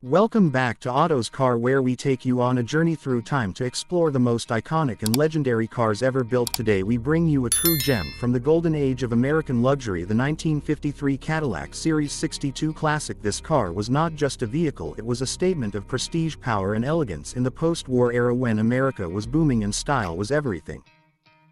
Welcome back to Autoz Car, where we take you on a journey through time to explore the most iconic and legendary cars ever built. Today we bring you a true gem from the golden age of American luxury, the 1953 Cadillac Series 62 Classic. This car was not just a vehicle, it was a statement of prestige, power and elegance in the post-war era when America was booming and style was everything.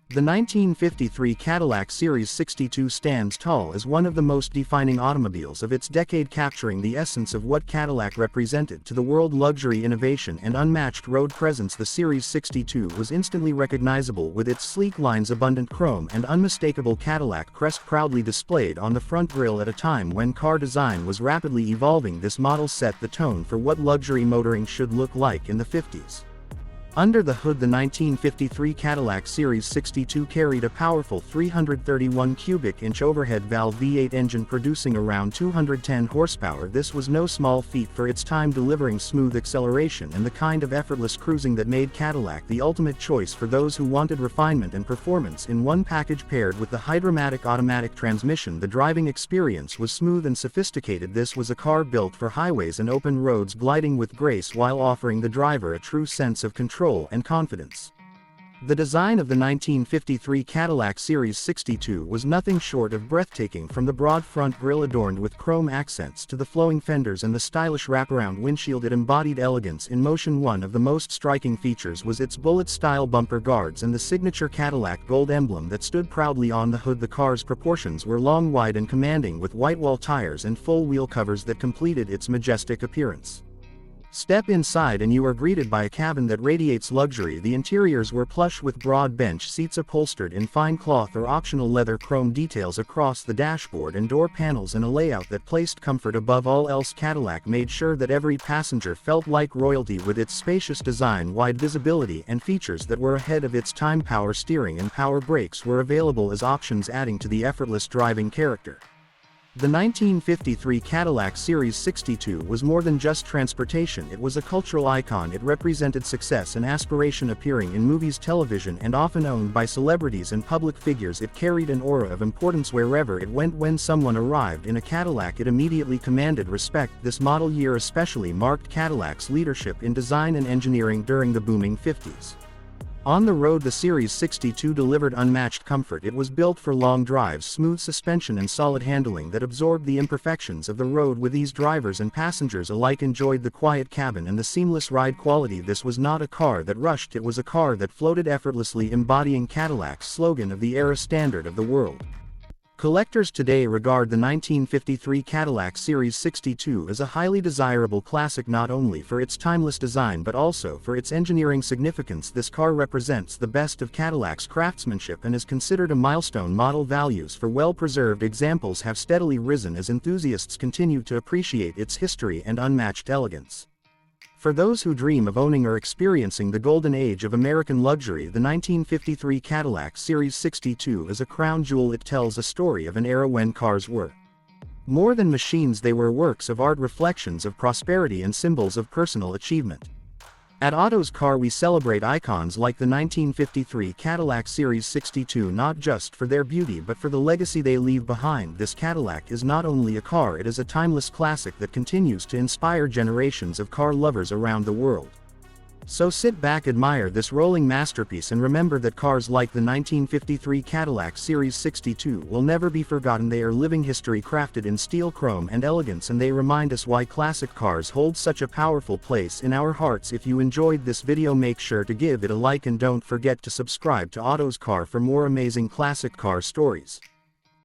The 1953 Cadillac Series 62 stands tall as one of the most defining automobiles of its decade, capturing the essence of what Cadillac represented to the world: luxury, innovation and unmatched road presence. The Series 62 was instantly recognizable with its sleek lines, abundant chrome and unmistakable Cadillac crest proudly displayed on the front grille. At a time when car design was rapidly evolving, this model set the tone for what luxury motoring should look like in the 50s. Under the hood, the 1953 Cadillac Series 62 carried a powerful 331 cubic inch overhead valve V8 engine producing around 210 horsepower. This was no small feat for its time, delivering smooth acceleration and the kind of effortless cruising that made Cadillac the ultimate choice for those who wanted refinement and performance in one package. Paired with the hydromatic automatic transmission, the driving experience was smooth and sophisticated. This was a car built for highways and open roads, gliding with grace while offering the driver a true sense of control and confidence. The design of the 1953 Cadillac Series 62 was nothing short of breathtaking, from the broad front grille adorned with chrome accents to the flowing fenders and the stylish wraparound windshield. It embodied elegance in motion. One of the most striking features was its bullet-style bumper guards and the signature Cadillac gold emblem that stood proudly on the hood. The car's proportions were long, wide and commanding, with white-wall tires and full wheel covers that completed its majestic appearance. Step inside and you are greeted by a cabin that radiates luxury. The interiors were plush with broad bench seats upholstered in fine cloth or optional leather. Chrome details across the dashboard and door panels and a layout that placed comfort above all else. Cadillac made sure that every passenger felt like royalty with its spacious design, wide visibility and features that were ahead of its time. Power steering and power brakes were available as options, adding to the effortless driving character. The 1953 Cadillac Series 62 was more than just transportation, it was a cultural icon. It represented success and aspiration, appearing in movies, television and often owned by celebrities and public figures. It carried an aura of importance wherever it went. When someone arrived in a Cadillac, it immediately commanded respect. This model year especially marked Cadillac's leadership in design and engineering during the booming 50s. On the road, the Series 62 delivered unmatched comfort. It was built for long drives, smooth suspension and solid handling that absorbed the imperfections of the road with ease. Drivers and passengers alike enjoyed the quiet cabin and the seamless ride quality. This was not a car that rushed, it was a car that floated effortlessly, embodying Cadillac's slogan of the era: standard of the world. Collectors today regard the 1953 Cadillac Series 62 as a highly desirable classic, not only for its timeless design but also for its engineering significance. This car represents the best of Cadillac's craftsmanship and is considered a milestone model. Values for well-preserved examples have steadily risen as enthusiasts continue to appreciate its history and unmatched elegance. For those who dream of owning or experiencing the golden age of American luxury, the 1953 Cadillac Series 62 is a crown jewel. It tells a story of an era when cars were more than machines, they were works of art, reflections of prosperity and symbols of personal achievement. At Autoz Car, we celebrate icons like the 1953 Cadillac Series 62 not just for their beauty but for the legacy they leave behind. This Cadillac is not only a car, it is a timeless classic that continues to inspire generations of car lovers around the world. So sit back, admire this rolling masterpiece and remember that cars like the 1953 Cadillac Series 62 will never be forgotten. They are living history, crafted in steel, chrome and elegance, and they remind us why classic cars hold such a powerful place in our hearts. If you enjoyed this video, make sure to give it a like and don't forget to subscribe to Autoz Car for more amazing classic car stories.